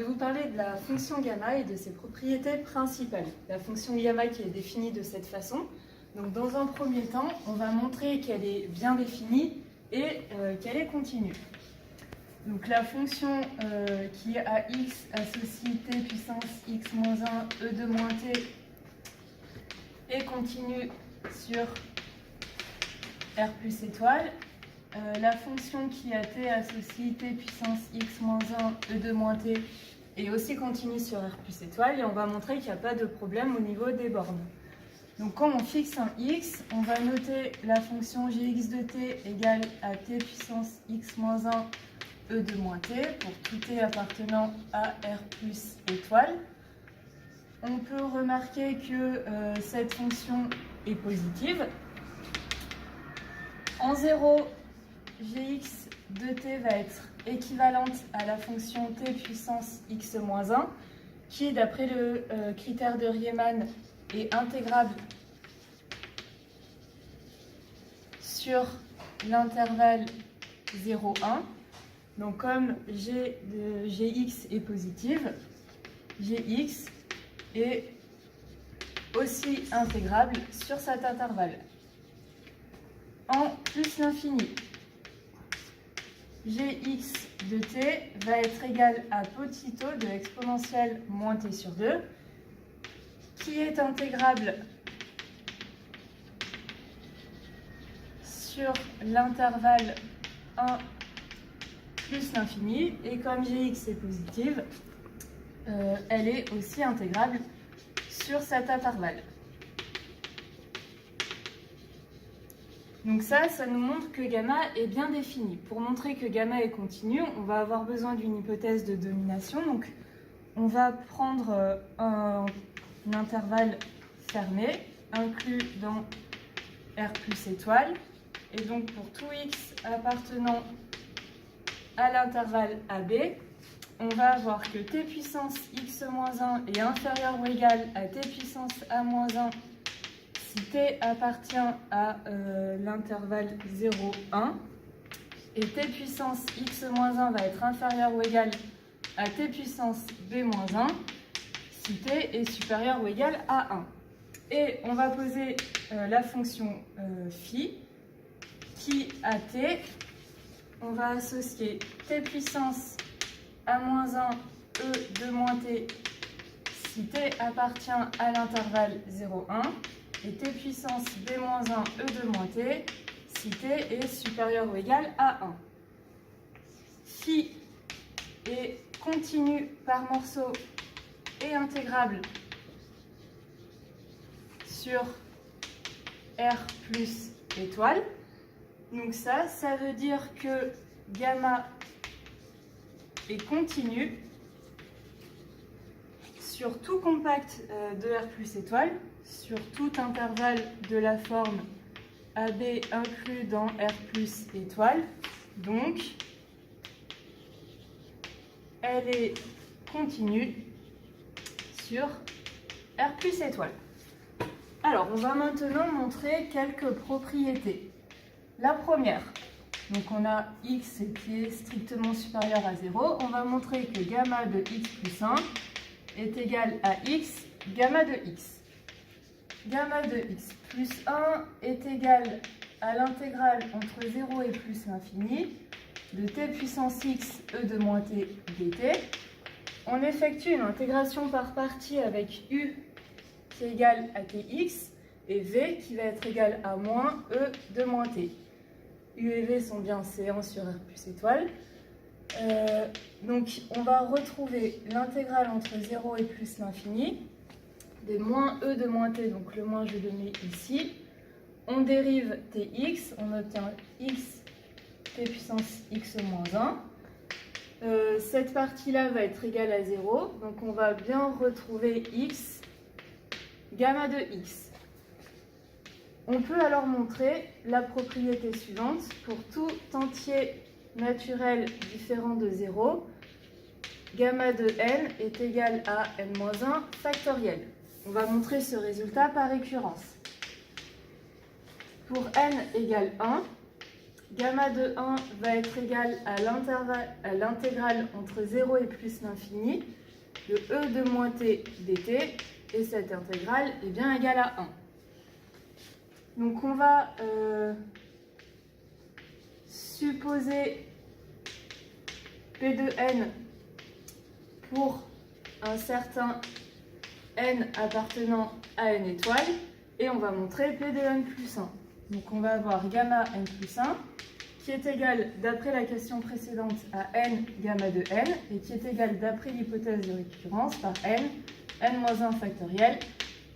vais vous parler de la fonction gamma et de ses propriétés principales. La fonction gamma qui est définie de cette façon. Donc, dans un premier temps, on va montrer qu'elle est bien définie et qu'elle est continue. Donc, la fonction qui est à x associe t puissance x moins 1 e de moins t est continue sur r plus étoile. La fonction qui a t associe t puissance x moins 1 e de moins t est aussi continue sur r plus étoile et on va montrer qu'il n'y a pas de problème au niveau des bornes. Donc quand on fixe un x, on va noter la fonction gx de t égale à t puissance x moins 1 e de moins t pour tout t appartenant à r plus étoile. On peut remarquer que cette fonction est positive. En 0, gx de t va être équivalente à la fonction t puissance x moins 1, qui, d'après le critère de Riemann, est intégrable sur l'intervalle 0, 1. Donc, comme g de gx est positive, gx est aussi intégrable sur cet intervalle. En plus l'infini, gx de t va être égal à petit o de l'exponentielle moins t sur 2, qui est intégrable sur l'intervalle 1 plus l'infini, et comme gx est positive, elle est aussi intégrable sur cet intervalle. Donc ça nous montre que gamma est bien défini. Pour montrer que gamma est continue, on va avoir besoin d'une hypothèse de domination. Donc on va prendre un intervalle fermé, inclus dans R plus étoile. Et donc pour tout x appartenant à l'intervalle AB, on va avoir que t puissance x moins 1 est inférieur ou égal à t puissance a moins 1 si t appartient à l'intervalle 0, 1, et t puissance x moins 1 va être inférieur ou égal à t puissance b moins 1 si t est supérieur ou égal à 1. Et on va poser la fonction phi qui, à t, on va associer t puissance a moins 1 e de moins t si t appartient à l'intervalle 0, 1, et t puissance b moins 1 e de moins t si t est supérieur ou égal à 1. Phi est continu par morceau et intégrable sur R plus étoile. Donc ça veut dire que gamma est continu sur tout compact de R plus étoile, sur tout intervalle de la forme AB inclus dans R plus étoile. Donc, elle est continue sur R plus étoile. Alors, on va maintenant montrer quelques propriétés. La première, donc on a x qui est strictement supérieur à 0. On va montrer que gamma de x plus 1 est égal à x gamma de x. Gamma de x plus 1 est égal à l'intégrale entre 0 et plus l'infini de t puissance x e de moins t dt. On effectue une intégration par partie avec u qui est égal à tx et v qui va être égal à moins e de moins t. U et v sont bien séants sur R plus étoile. Donc on va retrouver l'intégrale entre 0 et plus l'infini des moins e de moins t, donc le moins je vais donner ici. On dérive tx, on obtient x t puissance x moins 1. Cette partie-là va être égale à 0, donc on va bien retrouver x gamma de x. On peut alors montrer la propriété suivante pour tout entier naturel différent de 0. Gamma de n est égal à n-1 factoriel. On va montrer ce résultat par récurrence. Pour n égale 1, gamma de 1 va être égal à l'intégrale entre 0 et plus l'infini de e de moins t dt, et cette intégrale est bien égale à 1. Donc on va supposer P de n pour un certain n appartenant à n étoile, et on va montrer P de n plus 1. Donc on va avoir gamma n plus 1 qui est égal, d'après la question précédente, à n gamma de n, et qui est égal, d'après l'hypothèse de récurrence, par n-1 factoriel.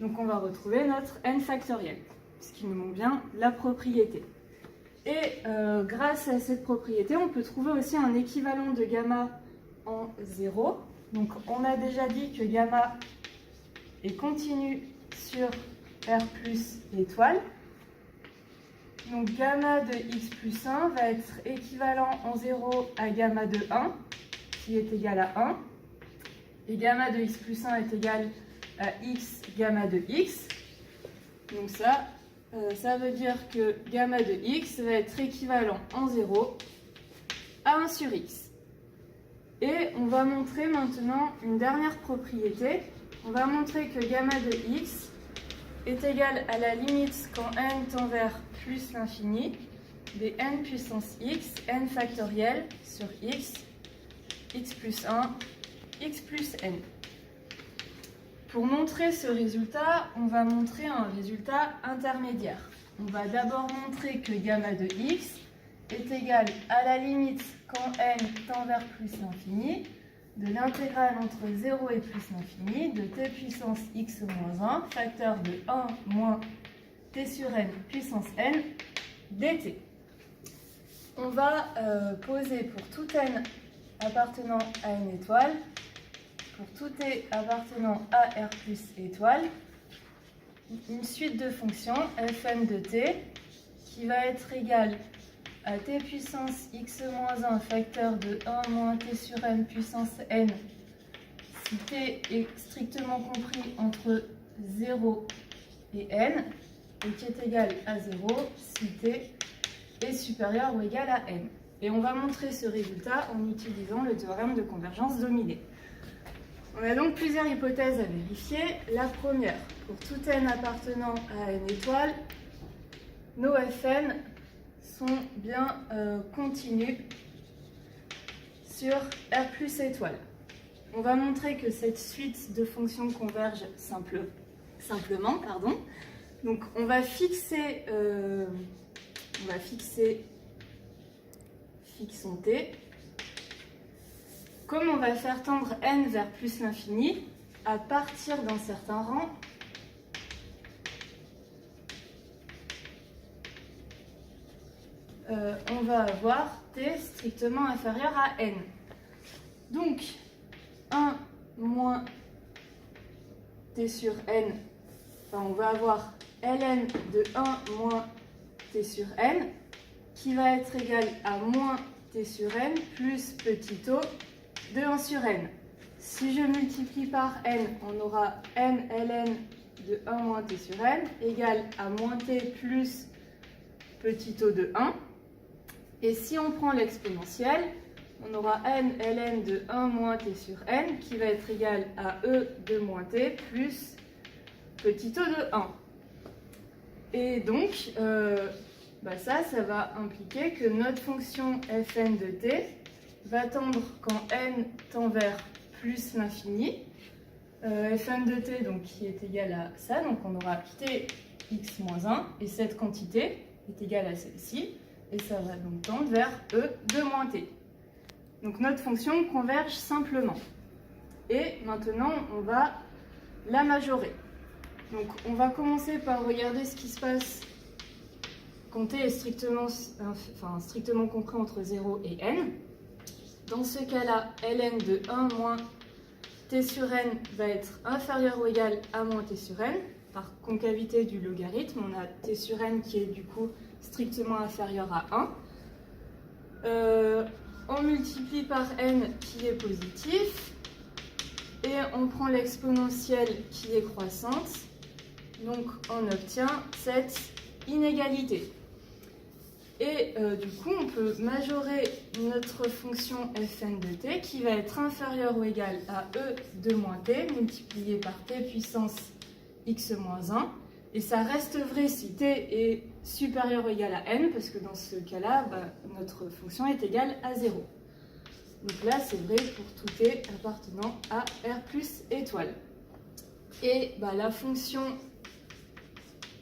Donc on va retrouver notre n factoriel, puisqu'il nous manque bien la propriété. Et grâce à cette propriété, on peut trouver aussi un équivalent de gamma en 0. Donc on a déjà dit que gamma est continu sur R plus étoile. Donc gamma de x plus 1 va être équivalent en 0 à gamma de 1, qui est égal à 1. Et gamma de x plus 1 est égal à x gamma de x. Donc ça veut dire que gamma de x va être équivalent en 0 à 1 sur x. Et on va montrer maintenant une dernière propriété. On va montrer que gamma de x est égal à la limite quand n tend vers plus l'infini des n puissance x, n factoriel sur x, x plus 1, x plus n. Pour montrer ce résultat, on va montrer un résultat intermédiaire. On va d'abord montrer que gamma de x est égal à la limite quand n tend vers plus l'infini de l'intégrale entre 0 et plus l'infini de t puissance x moins 1, facteur de 1 moins t sur n puissance n dt. On va poser pour tout n appartenant à une étoile, pour tout t appartenant à R plus étoile, une suite de fonctions fn de t qui va être égale à t puissance x moins 1 facteur de 1 moins t sur n puissance n si t est strictement compris entre 0 et n, et qui est égal à 0 si t est supérieur ou égal à n. Et on va montrer ce résultat en utilisant le théorème de convergence dominée. On a donc plusieurs hypothèses à vérifier. La première, pour tout n appartenant à n étoile, nos fn sont bien continus sur R plus étoile. On va montrer que cette suite de fonctions converge simplement. Donc on va fixer fixons t. Comme on va faire tendre n vers plus l'infini, à partir d'un certain rang, on va avoir t strictement inférieur à n. Donc 1 moins t sur n, on va avoir ln de 1 moins t sur n, qui va être égal à moins t sur n plus petit o de 1 sur n. Si je multiplie par n, on aura n ln de 1 moins t sur n égale à moins t plus petit o de 1. Et si on prend l'exponentielle, on aura n ln de 1 moins t sur n qui va être égal à e de moins t plus petit o de 1. Et donc, ça va impliquer que notre fonction fn de t va tendre quand n tend vers plus l'infini. Fn de t donc, qui est égal à ça, donc on aura t x moins 1, et cette quantité est égale à celle-ci, et ça va donc tendre vers e de moins t. Donc notre fonction converge simplement. Et maintenant, on va la majorer. Donc on va commencer par regarder ce qui se passe quand t est strictement compris entre 0 et n. Dans ce cas-là, ln de 1 moins t sur n va être inférieur ou égal à moins t sur n. Par concavité du logarithme, on a t sur n qui est du coup strictement inférieur à 1. On multiplie par n qui est positif et on prend l'exponentielle qui est croissante. Donc on obtient cette inégalité. Et du coup, on peut majorer notre fonction fn de t qui va être inférieure ou égale à e de moins t multiplié par t puissance x moins 1. Et ça reste vrai si t est supérieur ou égal à n, parce que dans ce cas-là, notre fonction est égale à 0. Donc là, c'est vrai pour tout t appartenant à R plus étoile. Et la fonction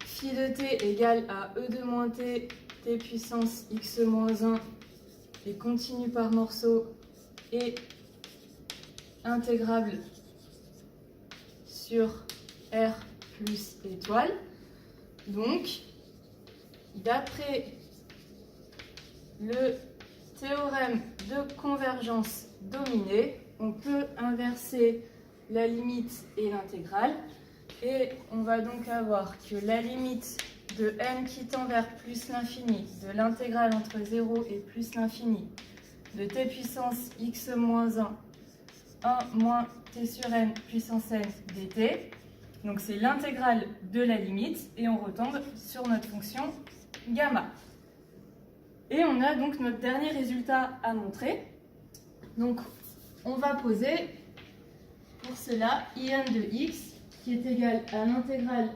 phi de t égale à e de moins t, t puissance x moins 1, et continue par morceau, et intégrable sur R plus étoile. Donc, d'après le théorème de convergence dominée, on peut inverser la limite et l'intégrale. Et on va donc avoir que la limite de n qui tend vers plus l'infini, de l'intégrale entre 0 et plus l'infini, de t puissance x moins 1, 1 moins t sur n puissance n dt. Donc c'est l'intégrale de la limite et on retombe sur notre fonction gamma. Et on a donc notre dernier résultat à montrer. Donc on va poser pour cela in de x qui est égal à l'intégrale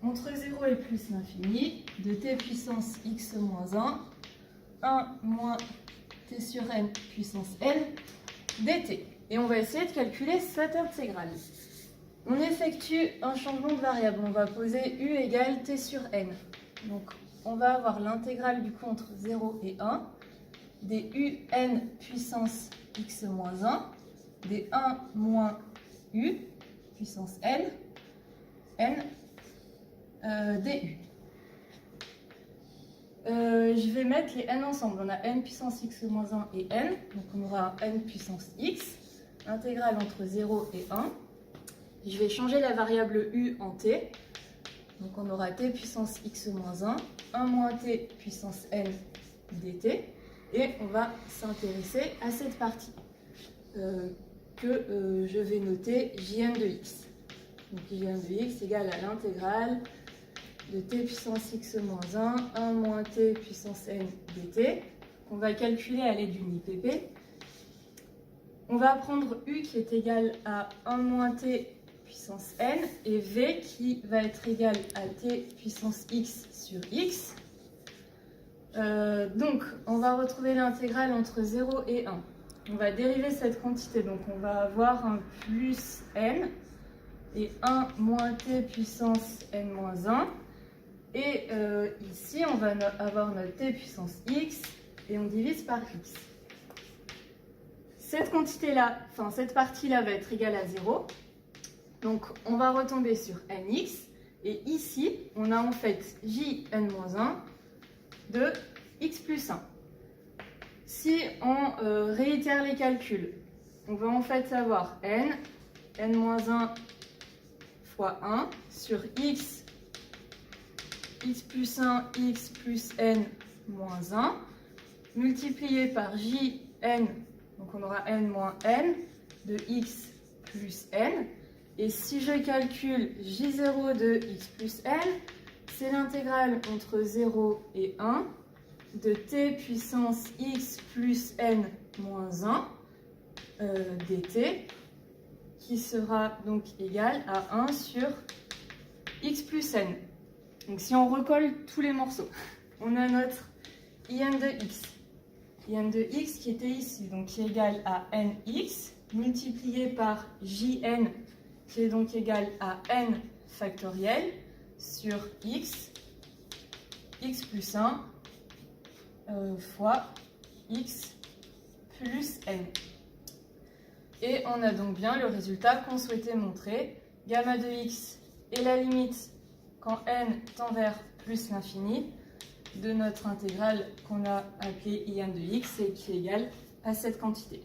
entre 0 et plus l'infini de t puissance x moins 1, 1 moins t sur n puissance n dt. Et on va essayer de calculer cette intégrale. On effectue un changement de variable. On va poser u égale t sur n. Donc on va avoir l'intégrale du coup entre 0 et 1 des un puissance x moins 1 des 1 moins u puissance n du. Je vais mettre les n ensemble. On a n puissance x moins 1 et n. Donc on aura n puissance x. Intégrale entre 0 et 1. Je vais changer la variable u en t. Donc on aura t puissance x moins 1, 1 moins t puissance n dt. Et on va s'intéresser à cette partie que je vais noter jn de x. Donc jn de x égale à l'intégrale de t puissance x moins 1, 1 moins t puissance n dt. On va calculer à l'aide d'une IPP. On va prendre u qui est égal à 1 moins t puissance n et v qui va être égal à t puissance x sur x. Donc, on va retrouver l'intégrale entre 0 et 1. On va dériver cette quantité, donc on va avoir un plus n et 1 moins t puissance n moins 1. Et ici, on va avoir notre t puissance x et on divise par x. Cette quantité-là, enfin cette partie-là va être égale à 0. Donc, on va retomber sur nx. Et ici, on a en fait jn-1 de x plus 1. Si on réitère les calculs, on va en fait avoir n-1 fois 1 sur x plus 1, x plus n moins 1, multiplié par jn, donc on aura n moins n de x plus n. Et si je calcule j0 de x plus n, c'est l'intégrale entre 0 et 1 de t puissance x plus n moins 1 dt, qui sera donc égal à 1 sur x plus n. Donc si on recolle tous les morceaux, on a notre in de x. In de x qui était ici, donc qui est égal à nx, multiplié par jn, qui est donc égal à n factoriel, sur x plus 1 fois x plus n. Et on a donc bien le résultat qu'on souhaitait montrer. Gamma de x est la limite quand n tend vers plus l'infini de notre intégrale qu'on a appelée in de x et qui est égale à cette quantité.